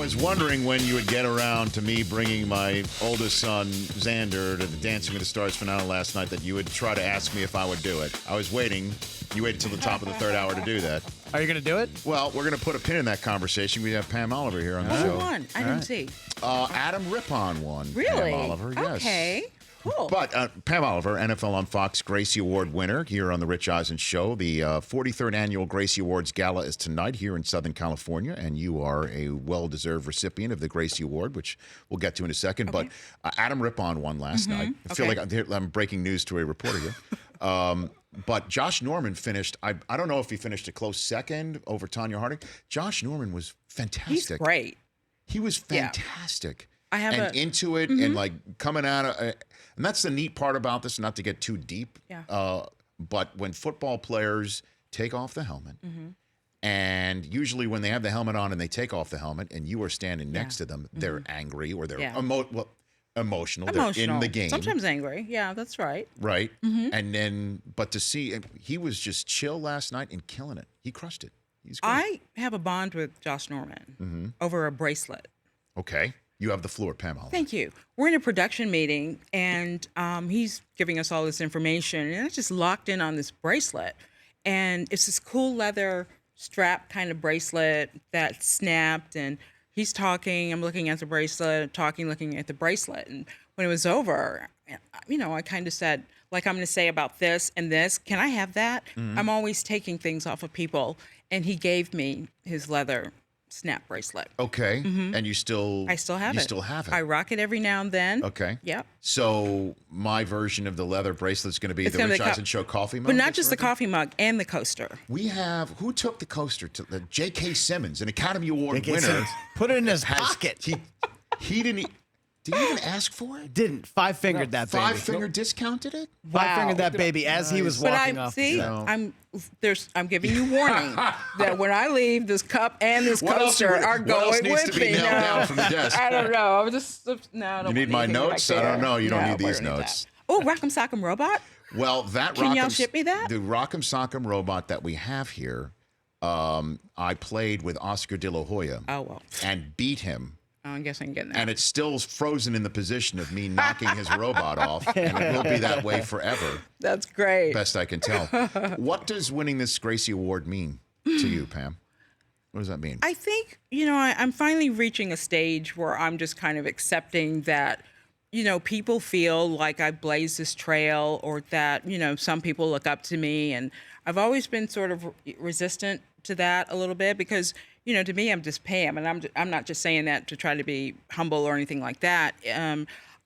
was wondering when you would get around to me bringing my oldest son, Xander, to the Dancing with the Stars finale last night, that you would try to ask me if I would do it. I was waiting. You waited till the top of the third hour to do that. Are you going to do it? Well, we're going to put a pin in that conversation. We have Pam Oliver here on the show. Who won? I didn't see. Adam Rippon won. Really? Pam Oliver, yes. Okay. Cool. But Pam Oliver, NFL on Fox Gracie Award winner here on the Rich Eisen Show. The 43rd Annual Gracie Awards Gala is tonight here in Southern California, and you are a well-deserved recipient of the Gracie Award, which we'll get to in a second. Okay. But Adam Rippon won last night. I feel like I'm breaking news to a reporter here. But Josh Norman finished, I don't know if he finished a close second over Tanya Harding. Josh Norman was fantastic. He's great. He was fantastic. I have into it and like coming out of and that's the neat part about this, not to get too deep. But when football players take off the helmet, and usually when they have the helmet on and they take off the helmet and you are standing next to them, they're angry or they're emotional. They're in the game. Sometimes angry. Yeah, that's right. Right. And then, but to see, he was just chill last night and killing it. He crushed it. He's great. I have a bond with Josh Norman over a bracelet. Okay. You have the floor, Pam Oliver. Thank you. We're in a production meeting, and he's giving us all this information, and I just locked in on this bracelet. And it's this cool leather strap kind of bracelet that snapped, and he's talking, I'm looking at the bracelet, looking at the bracelet. And when it was over, I kind of said, like I'm going to say about this and this, can I have that? I'm always taking things off of people. And he gave me his leather snap bracelet. Okay. And I still have it. You still have it. I rock it every now and then. Okay. Yep. So my version of the leather bracelet is going to be the Rich Eisen Show coffee mug? But not just the coffee mug, and the coaster. We have, who took the coaster? To the J.K. Simmons, an Academy Award winner. Simmons. Put it in his pocket. He didn't, did he even ask for it? Didn't. Five-fingered that baby. Five-finger discounted it? Five-fingered that baby as he was walking off. See, I'm giving you warning that when I leave, this cup and this coaster are going with me. What else needs to be nailed down from the desk? I don't know. I'm just no. I don't You need my notes? I don't know. You don't need these notes. Oh, Rock'em Sock'em Robot. Well, that Can y'all ship me that? The Rock'em Sock'em Robot that we have here, I played with Oscar De La Hoya. Oh well. And beat him. I guess I can get that. And it's still frozen in the position of me knocking his robot off, and it will be that way forever. That's great. Best I can tell. What does winning this Gracie Award mean to you, Pam? What does that mean? I think, I'm finally reaching a stage where I'm just kind of accepting that, people feel like I blazed this trail, or that, some people look up to me. And I've always been sort of resistant to that a little bit because, to me, I'm just Pam, and I'm not just saying that to try to be humble or anything like that.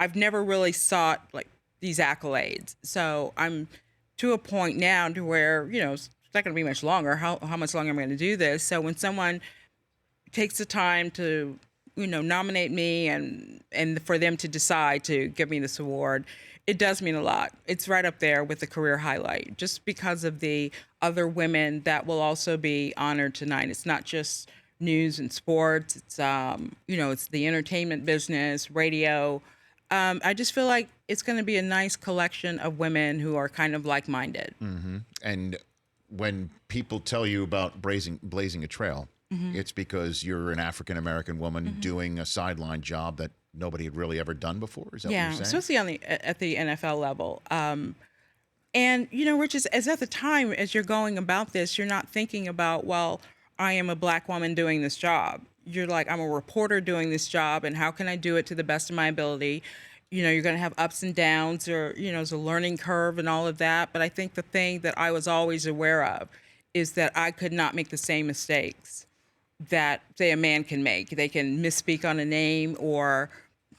I've never really sought like these accolades, so I'm to a point now to where it's not going to be much longer. How much longer am I going to do this? So when someone takes the time to nominate me and for them to decide to give me this award, it does mean a lot. It's right up there with the career highlight, just because of the other women that will also be honored tonight. It's not just news and sports. It's it's the entertainment business, radio. I just feel like it's going to be a nice collection of women who are kind of like-minded. And when people tell you about blazing a trail, it's because you're an African-American woman doing a sideline job that nobody had really ever done before. Is that what you're saying? Especially at the NFL level. And, Rich, as at the time, as you're going about this, you're not thinking about, well, I am a black woman doing this job. You're like, I'm a reporter doing this job, and how can I do it to the best of my ability? You're going to have ups and downs, or, there's a learning curve and all of that. But I think the thing that I was always aware of is that I could not make the same mistakes that, say, a man can make. They can misspeak on a name, or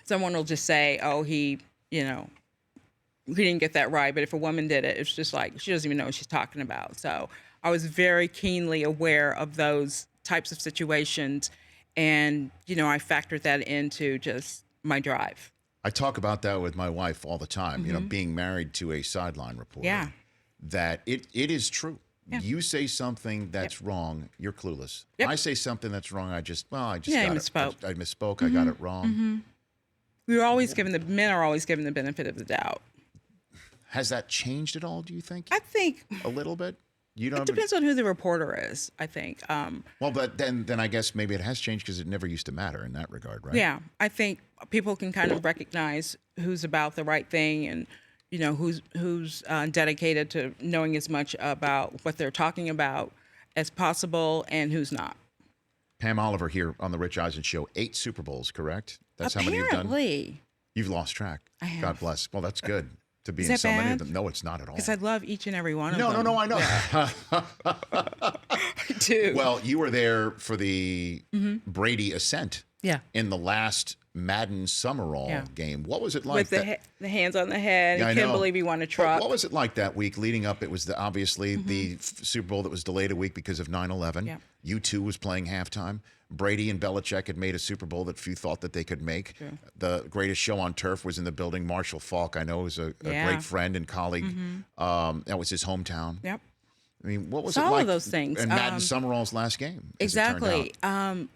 someone will just say, oh, he didn't get that right. But if a woman did it, it's just like, she doesn't even know what she's talking about. So I was very keenly aware of those types of situations. And, I factored that into just my drive. I talk about that with my wife all the time, being married to a sideline reporter. Yeah. That it is true. Yeah. You say something that's wrong, you're clueless. Yep. I say something that's wrong, I misspoke. I misspoke, I got it wrong. Men are always given the benefit of the doubt. Has that changed at all, do you think? I think a little bit. You don't. It depends on who the reporter is, I think. Well, but then I guess maybe it has changed because it never used to matter in that regard, right? Yeah, I think people can kind of recognize who's about the right thing and who's dedicated to knowing as much about what they're talking about as possible and who's not. Pam Oliver here on the Rich Eisen Show. 8 Super Bowls, correct? That's Apparently. how many you've done? You've lost track. I have. God bless. Well, that's good to be Is in that so many bad? of them. No, it's not at all. Because I love each and every one of them. No, I know. I do. Well, you were there for the Brady ascent. Yeah. In the last Madden Summerall game. What was it like? With the hands on the head. Yeah, I couldn't believe he won a truck. What was it like that week leading up? It was obviously the Super Bowl that was delayed a week because of 9/11. Yeah. U2 was playing halftime. Brady and Belichick had made a Super Bowl that few thought that they could make. True. The greatest show on turf was in the building. Marshall Faulk, I know, is a great friend and colleague. That was his hometown. Yep. I mean, what was So it all like? of those things. And Madden Summerall's last game. Exactly.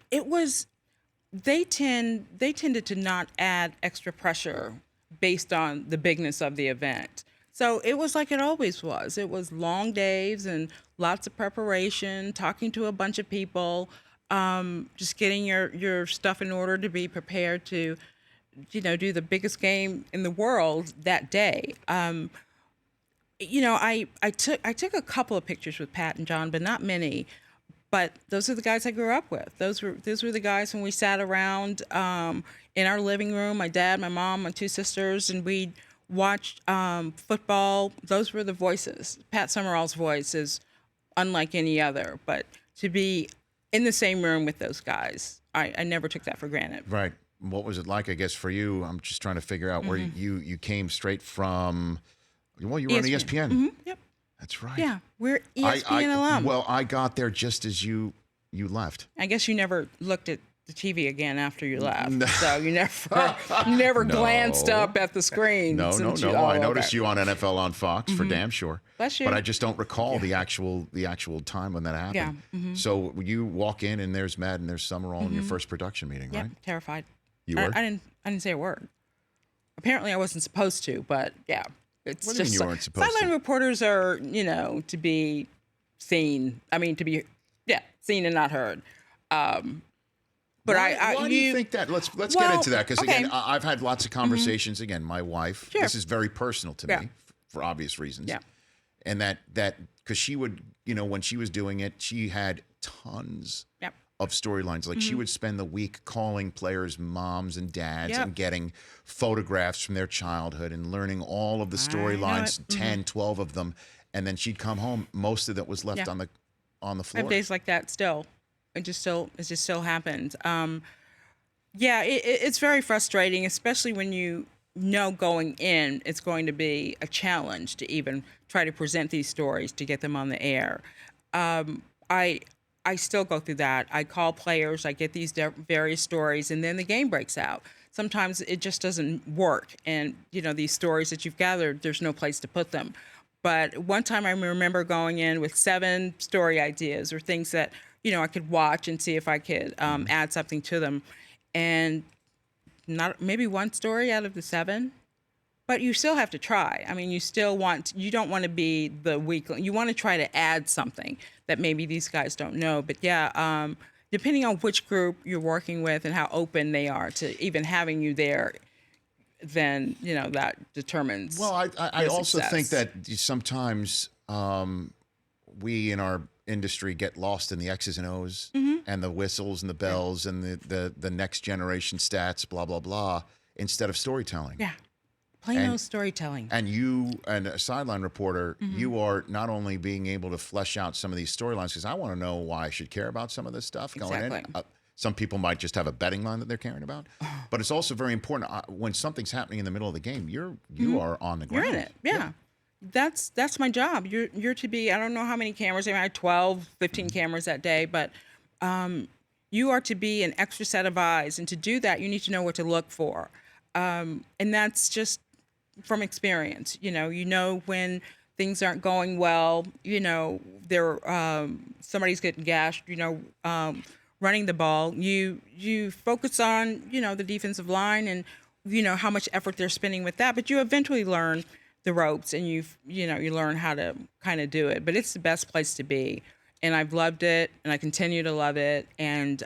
It was. They tended to not add extra pressure based on the bigness of the event. So it was like it always was. It was long days and lots of preparation, talking to a bunch of people, just getting your stuff in order to be prepared to, do the biggest game in the world that day. I took a couple of pictures with Pat and John, but not many. But those are the guys I grew up with. Those were the guys when we sat around in our living room. My dad, my mom, my 2 sisters, and we watched football. Those were the voices. Pat Summerall's voice is unlike any other. But to be in the same room with those guys, I never took that for granted. Right. What was it like? I guess for you, I'm just trying to figure out where you came straight from. Well, you were on ESPN. Yep. That's right. Yeah, we're ESPN alum. Well, I got there just as you left. I guess you never looked at the TV again after you left, so you never glanced up at the screen. No. I noticed you on NFL on Fox for damn sure. Bless you. But I just don't recall the actual time when that happened. Yeah. So you walk in and there's Madden, there's Summerall in your first production meeting, Yep, right? terrified. You were? I didn't say a word. Apparently, I wasn't supposed to, but yeah. It's What do you mean you weren't supposed to? Sideline reporters are, to be seen. I mean, seen and not heard. But why do you think that? Let's get into that because okay. again, I've had lots of conversations. Again, my wife. Sure. This is very personal to Yeah. me for obvious reasons. Yeah. And that because she would, when she was doing it, she had tons Yep. of storylines. Like she would spend the week calling players' moms and dads Yep. and getting photographs from their childhood and learning all of the storylines, 10, 12 of them. And then she'd come home. Most of that was left Yeah. on the I floor. have days like that still. It just still happens. It's very frustrating, especially when you know going in it's going to be a challenge to even try to present these stories to get them on the air. I still go through that. I call players, I get these various stories, and then the game breaks out. Sometimes it just doesn't work. And, these stories that you've gathered, there's no place to put them. But one time I remember going in with 7 story ideas or things that, I could watch and see if I could add something to them. And not maybe one story out of the 7. But you still have to try. I mean, you don't want to be the weak. You want to try to add something that maybe these guys don't know. But yeah, depending on which group you're working with and how open they are to even having you there, then, that determines. Well, I also success. think that sometimes we in our industry get lost in the X's and O's and the whistles and the bells and the next generation stats, blah, blah, blah, instead of storytelling. Yeah. Plain old storytelling. And you, and a sideline reporter, you are not only being able to flesh out some of these storylines, because I want to know why I should care about some of this stuff going in. Some people might just have a betting line that they're caring about, but it's also very important when something's happening in the middle of the game. You are on the ground. You're in it. Yeah. That's my job. You're to be. I don't know how many cameras. I had 12, 15 cameras that day, but you are to be an extra set of eyes, and to do that, you need to know what to look for, and that's just from experience. You know when things aren't going well. Somebody's getting gashed. Running the ball. You focus on the defensive line and how much effort they're spending with that, but you eventually learn the ropes, and you learn how to kind of do it. But it's the best place to be, and I've loved it, and I continue to love it, and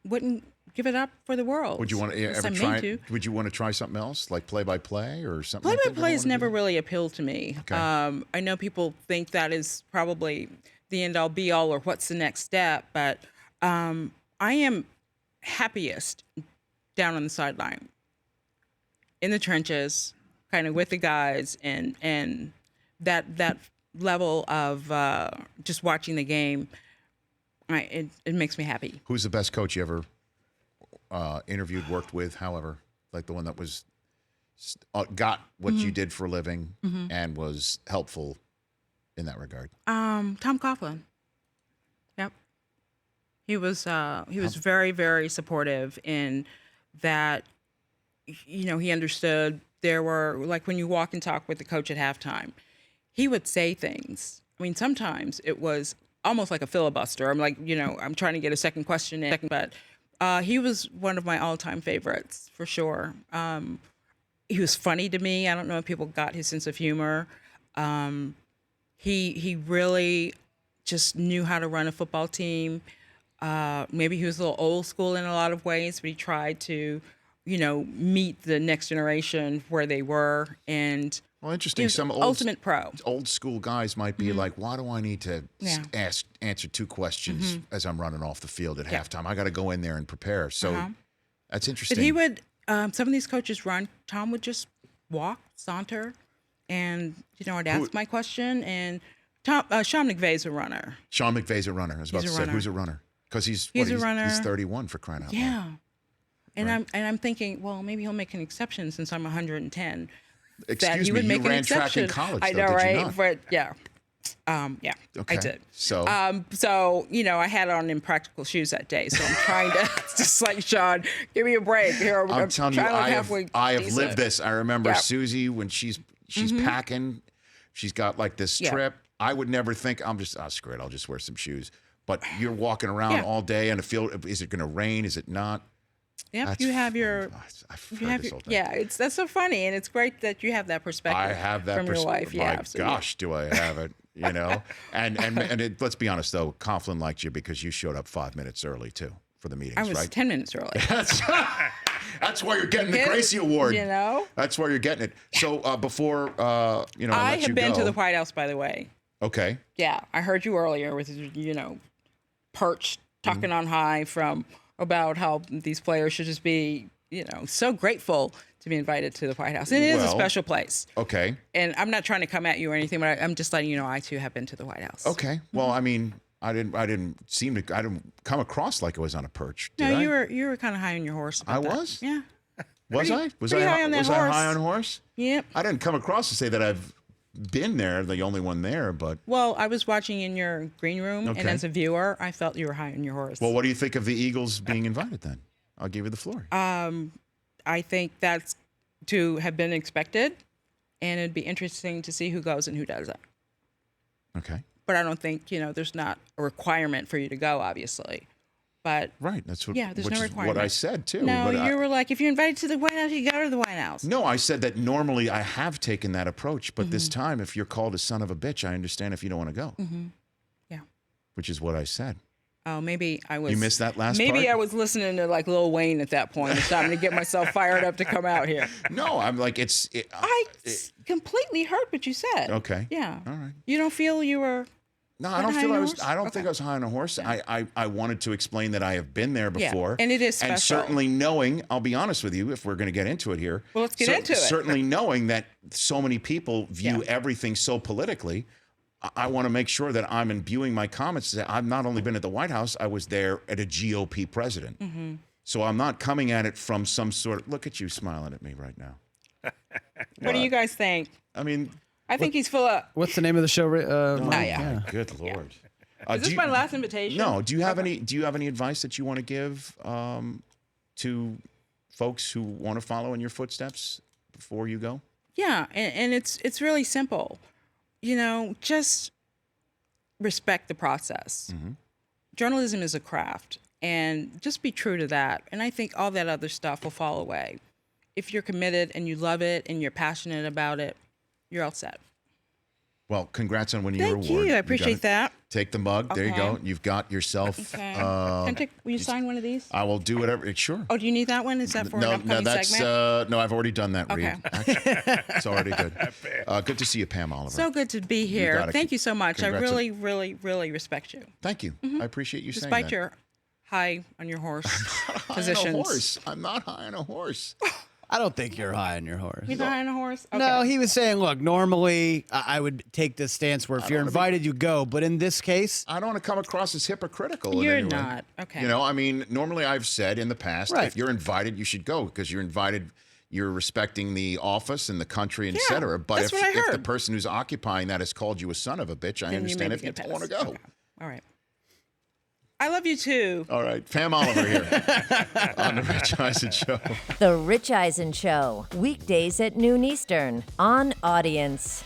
wouldn't give it up for the world. Would you want to ever try? Would you want to try something else, like play-by-play or something? Play-by-play has never really appealed to me. Okay. I know people think that is probably the end-all, be-all, or what's the next step, but I am happiest down on the sideline, in the trenches, kind of with the guys, and that level of just watching the game. It makes me happy. Who's the best coach you ever interviewed, worked with, however, like the one that was got what you did for a living and was helpful in that regard? Tom Coughlin. Yep. He was very, very supportive in that. He understood there were, like, when you walk and talk with the coach at halftime, he would say things. I mean, sometimes it was almost like a filibuster. I'm like, I'm trying to get a second question in, but he was one of my all-time favorites for sure. He was funny to me. I don't know if people got his sense of humor. He really just knew how to run a football team. Maybe he was a little old school in a lot of ways, but he tried to, meet the next generation where they were. And well, interesting. Some ultimate pro. Old school guys might be like, why do I need to answer two questions as I'm running off the field at halftime? I got to go in there and prepare. So that's interesting. But he would, some of these coaches run, Tom would just walk, saunter, and, I'd ask my question. And Sean McVay's a runner. Sean McVay's a runner. I was about to say, who's a runner? Because he's a runner. He's 31 for crying out loud. Yeah. And I'm thinking, well, maybe he'll make an exception since I'm 110. Excuse me, you ran track in college, though, I know, did right? you not? But yeah. Okay. I did. So, I had on impractical shoes that day. So I'm trying to, just like Sean, give me a break. Here, I'm telling you, I have lived this. I remember Susie when she's packing, she's got like this trip. I would never think, screw it, I'll just wear some shoes. But you're walking around all day in a field. Is it going to rain? Is it not? Yep, you have your. That's so funny, and it's great that you have that perspective. I have that from your wife. My gosh, do I have it? And let's be honest though, Coughlin liked you because you showed up 5 minutes early too for the meetings. I was right? 10 minutes early. That's why you're getting the Gracie Award. That's why you're getting it. So before I have been to the White House, by the way. Okay. Yeah, I heard you earlier with perched, talking on high about how these players should just be, so grateful to be invited to the White House. And it is a special place. Okay. And I'm not trying to come at you or anything, but I'm just letting you know I too have been to the White House. Okay. Well, I mean, I didn't come across like I was on a perch. Did I? You were kind of high on your horse. I was? Yeah. Was I? Was I high on horse? Yep. I didn't come across to say that I've been there, the only one there, but... Well, I was watching in your green room, and as a viewer, I felt you were high on your horse. Well, what do you think of the Eagles being invited then? I'll give you the floor. I think that's to have been expected, and it'd be interesting to see who goes and who doesn't. Okay. But I don't think, there's not a requirement for you to go, obviously. But right, that's what. Yeah, there's which no is requirement. what I said too. No, you were like, if you're invited to the White House, you go to the White House. No, I said that normally I have taken that approach, but this time, if you're called a son of a bitch, I understand if you don't want to go. Yeah. Which is what I said. Oh, maybe I was. You missed that last part? Maybe I was listening to like Lil Wayne at that point. It's time to get myself fired up to come out here. No, I'm like, I completely heard what you said. Okay. Yeah. All right. You don't feel you were. No, I don't feel I was. I don't think I was high on a horse. Yeah. I wanted to explain that I have been there before, and it is special. And certainly knowing, I'll be honest with you, if we're going to get into it here. Well, let's get into it. Certainly knowing that so many people view everything so politically, I want to make sure that I'm imbuing my comments that I've not only been at the White House, I was there at a GOP president. So I'm not coming at it from some sort of. Look at you smiling at me right now. What do you guys think? I mean. I think he's full of. What's the name of the show? Good Lord. Is this my last invitation? No. Do you have any advice that you want to give to folks who want to follow in your footsteps before you go? Yeah, and it's really simple. Just respect the process. Journalism is a craft, and just be true to that. And I think all that other stuff will fall away. if you're committed and you love it and you're passionate about it, you're all set. Well, congrats on winning your award. Thank you. I appreciate that. Take the mug. There you go. You've got yourself. Okay. Will you sign one of these? I will do whatever. Sure. Oh, do you need that one? Is that for an upcoming segment? No, I've already done that, Okay. Reed. Actually, it's already good. Good to see you, Pam Oliver. So good to be here. Thank you so much. I really, really, really respect you. Thank you. I appreciate you saying Despite that. your high on your horse positions. I'm not high on a horse. I don't think you're high on your horse. You're not high on a horse? Okay. No, he was saying, look, normally I would take this stance where if you're invited, you go. But in this case, I don't want to come across as hypocritical. You're in any way. not. Okay. You know, I mean, normally I've said in the past, if you're invited, you should go because you're invited. You're respecting the office and the country, et cetera. But if the person who's occupying that has called you a son of a bitch, I understand if you don't want to go. Okay. All right. I love you too. All right. Pam Oliver here on The Rich Eisen Show. The Rich Eisen Show, weekdays at noon Eastern on Audience.